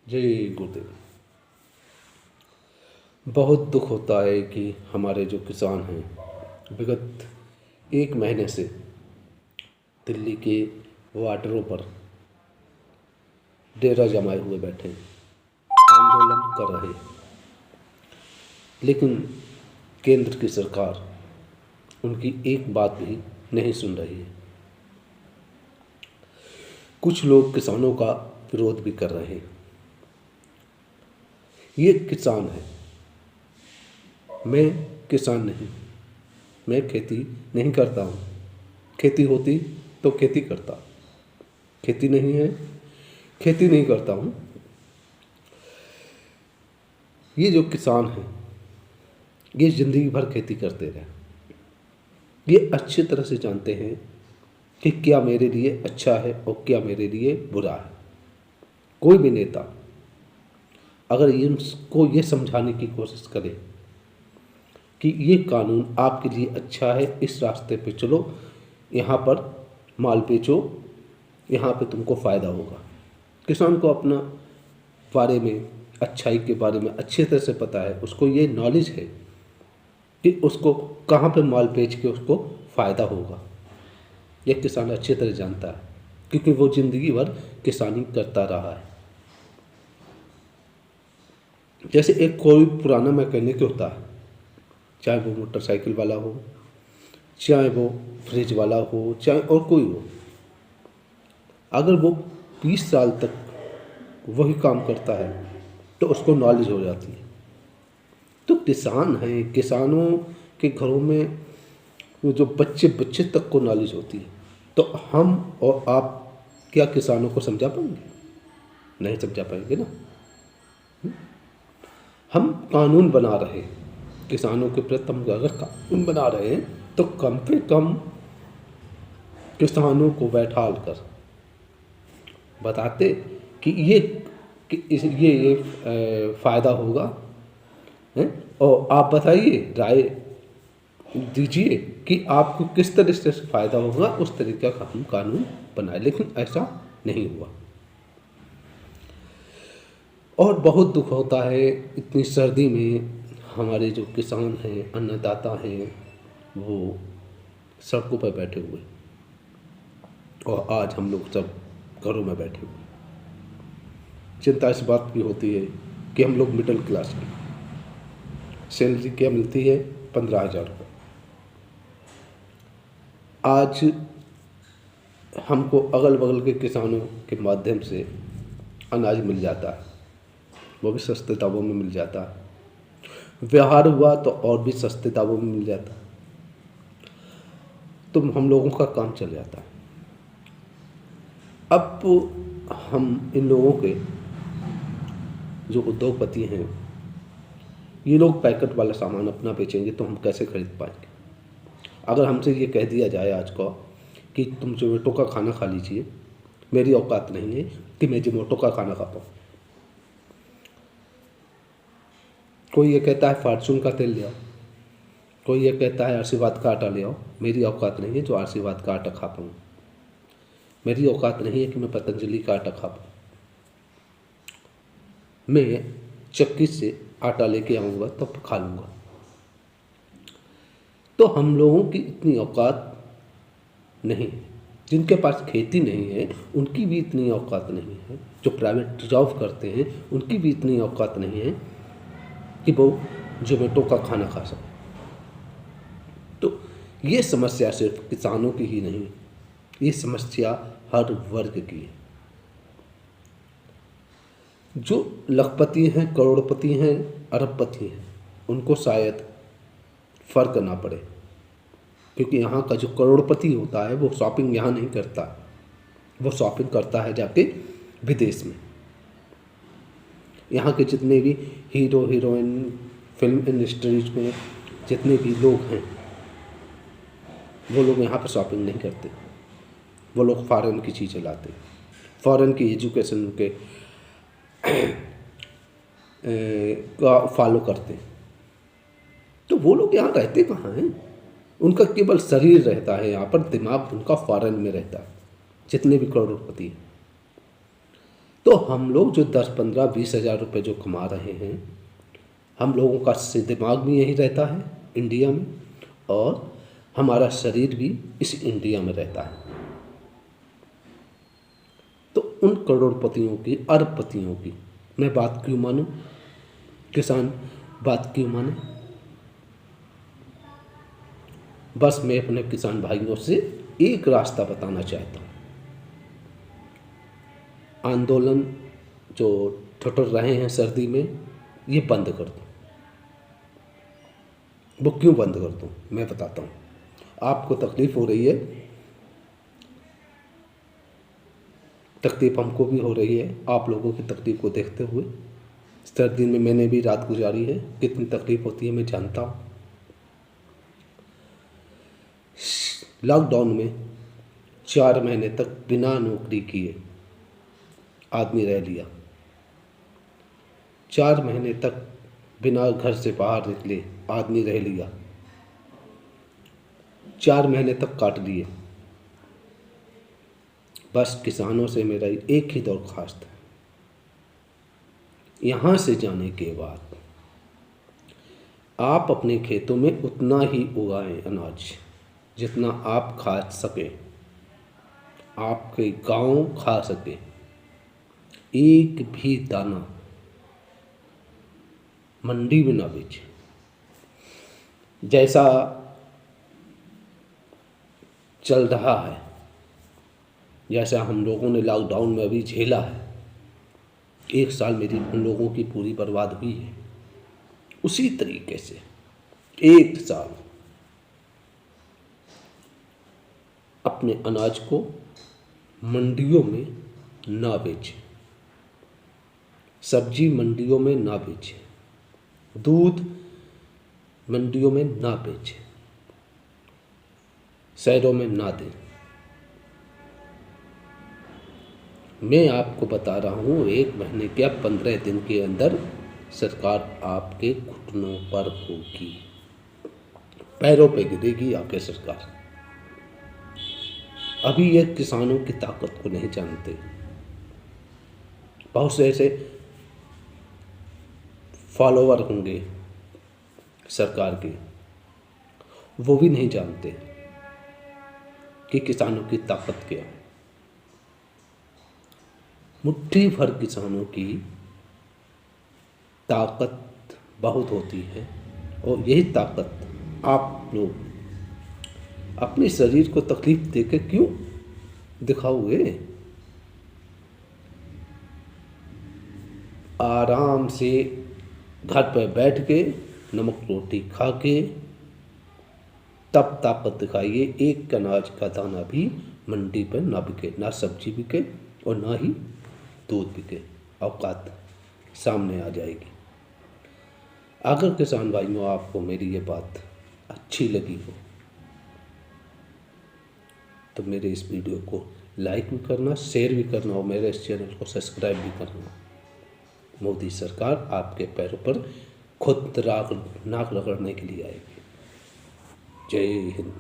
जय गुरुदेव। बहुत दुख होता है कि हमारे जो किसान हैं विगत एक महीने से दिल्ली के बॉर्डरों पर डेरा जमाए हुए बैठे आंदोलन कर रहे हैं, लेकिन केंद्र की सरकार उनकी एक बात भी नहीं सुन रही है। कुछ लोग किसानों का विरोध भी कर रहे हैं। ये किसान है, मैं किसान नहीं, मैं खेती नहीं करता हूँ। खेती होती तो खेती करता, खेती नहीं है, खेती नहीं करता हूँ। ये जो किसान हैं ये ज़िंदगी भर खेती करते रहे। ये अच्छी तरह से जानते हैं कि क्या मेरे लिए अच्छा है और क्या मेरे लिए बुरा है। कोई भी नेता अगर इसको ये समझाने की कोशिश करे कि ये कानून आपके लिए अच्छा है, इस रास्ते पे चलो, यहाँ पर माल बेचो, यहाँ पे तुमको फ़ायदा होगा। किसान को अपना बारे में, अच्छाई के बारे में अच्छी तरह से पता है, उसको ये नॉलेज है कि उसको कहाँ पे माल बेच के उसको फ़ायदा होगा। यह किसान अच्छी तरह जानता है क्योंकि वो ज़िंदगी भर किसानी करता रहा है। जैसे एक कोई पुराना मैकेनिक होता है, चाहे वो मोटरसाइकिल वाला हो, चाहे वो फ्रिज वाला हो, चाहे और कोई हो, अगर वो 20 साल तक वही काम करता है तो उसको नॉलेज हो जाती है। तो किसान हैं, किसानों के घरों में जो बच्चे बच्चे तक को नॉलेज होती है। तो हम और आप क्या किसानों को समझा पाएंगे? नहीं समझा पाएंगे ना। हम कानून बना रहे हैं किसानों के प्रति, हम अगर कानून बना रहे हैं तो कम से कम किसानों को बैठाल कर बताते कि ये फ़ायदा होगा है, और आप बताइए, राय दीजिए कि आपको किस तरह से फ़ायदा होगा, उस तरीके का हम कानून बनाए। लेकिन ऐसा नहीं हुआ और बहुत दुख होता है इतनी सर्दी में हमारे जो किसान हैं, अन्नदाता हैं, वो सड़कों पर बैठे हुए, और आज हम लोग सब घरों में बैठे हुए। चिंता इस बात की होती है कि हम लोग मिडिल क्लास के, सैलरी क्या मिलती है? 15,000 रुपये। आज हमको अगल बगल के किसानों के माध्यम से अनाज मिल जाता है, वो भी सस्ते दामों में मिल जाता है। व्यवहार हुआ तो और भी सस्ते दामों में मिल जाता है, तो हम लोगों का काम चल जाता है। अब हम इन लोगों के जो उद्योगपति हैं, ये लोग पैकेट वाला सामान अपना बेचेंगे तो हम कैसे खरीद पाएंगे? अगर हमसे ये कह दिया जाए आज को कि तुम जोमेटो का खाना खा लीजिए, मेरी औकात नहीं है कि मैं जोमेटो का खाना खा पाऊँ। कोई ये कहता है फॉर्चून का तेल ले आओ, कोई ये कहता है आशीर्वाद का आटा ले आओ, मेरी औकात नहीं है जो आशीर्वाद का आटा खा पाऊँ। मेरी औकात नहीं है कि मैं पतंजलि का आटा खा पाऊँ। मैं चक्की से आटा लेके आऊँगा तब खा लूँगा। तो हम लोगों की इतनी औकात नहीं है। जिनके पास खेती नहीं है उनकी भी इतनी औकात नहीं है। जो प्राइवेट जॉब करते हैं उनकी भी इतनी औकात नहीं है कि वो जोमेटो का खाना खा सके। तो ये समस्या सिर्फ किसानों की ही नहीं, ये समस्या हर वर्ग की है। जो लखपति हैं, करोड़पति हैं, अरबपति हैं, उनको शायद फ़र्क ना पड़े, क्योंकि यहाँ का जो करोड़पति होता है वो शॉपिंग यहाँ नहीं करता, वो शॉपिंग करता है जाके विदेश में। यहाँ के जितने भी हीरो हीरोइन, फिल्म इंडस्ट्रीज में जितने भी लोग हैं, वो लोग यहाँ पर शॉपिंग नहीं करते, वो लोग फॉरेन की चीज़ें लाते, फॉरेन की एजुकेशन के का फॉलो करते हैं। तो वो लोग यहाँ रहते कहाँ हैं? उनका केवल शरीर रहता है यहाँ पर, दिमाग उनका फॉरेन में रहता है, जितने भी करोड़पति हैं। तो हम लोग जो 10-15-20 हज़ार रुपये जो कमा रहे हैं, हम लोगों का से दिमाग भी यही रहता है इंडिया में, और हमारा शरीर भी इस इंडिया में रहता है। तो उन करोड़पतियों की, अरबपतियों की मैं बात क्यों मानूं, किसान बात क्यों माने? बस मैं अपने किसान भाइयों से एक रास्ता बताना चाहता हूँ। आंदोलन जो ठुठुर रहे हैं सर्दी में, ये बंद कर दो। वो क्यों बंद कर दूँ, मैं बताता हूँ। आपको तकलीफ़ हो रही है, तकलीफ़ हमको भी हो रही है। आप लोगों की तकलीफ़ को देखते हुए सर्दी में मैंने भी रात गुजारी है, कितनी तकलीफ़ होती है मैं जानता हूँ। लॉकडाउन में 4 महीने तक बिना नौकरी किए आदमी रह लिया। 4 महीने तक बिना घर से बाहर निकले आदमी रह लिया। 4 महीने तक काट लिए। बस किसानों से मेरा एक ही दरख्वास्त है, यहाँ से जाने के बाद आप अपने खेतों में उतना ही उगाएं अनाज जितना आप खा सकें, आपके गांव खा सके। एक भी दाना मंडी में ना बेचें। जैसा चल रहा है, जैसा हम लोगों ने लॉकडाउन में अभी झेला है, 1 साल मेरी उन लोगों की पूरी बर्बाद हुई है, उसी तरीके से 1 साल अपने अनाज को मंडियों में ना बेचें, सब्जी मंडियों में ना बेचें, दूध मंडियों में ना बेचें, शहरों में ना दें। मैं आपको बता रहा हूँ, 1 महीने क्या 15 दिन के अंदर सरकार आपके घुटनों पर होगी, पैरों पे गिरेगी आपके सरकार। अभी ये किसानों की ताकत को नहीं जानते। बहुत से ऐसे फॉलोवर होंगे सरकार के, वो भी नहीं जानते कि किसानों की ताकत क्या है। मुट्ठी भर किसानों की ताकत बहुत होती है, और यही ताकत आप लोग अपने शरीर को तकलीफ देकर क्यों दिखाओगे? आराम से घर पर बैठ के नमक रोटी खा के तब ताकत दिखाइए। एक अनाज का दाना भी मंडी पर ना बिके, ना सब्जी बिके और ना ही दूध बिके, औकात सामने आ जाएगी। अगर किसान भाइयों आपको मेरी ये बात अच्छी लगी हो तो मेरे इस वीडियो को लाइक भी करना, शेयर भी करना और मेरे इस चैनल को सब्सक्राइब भी करना। मोदी सरकार आपके पैरों पर खुद नाक रगड़ने के लिए आएगी। जय हिंद।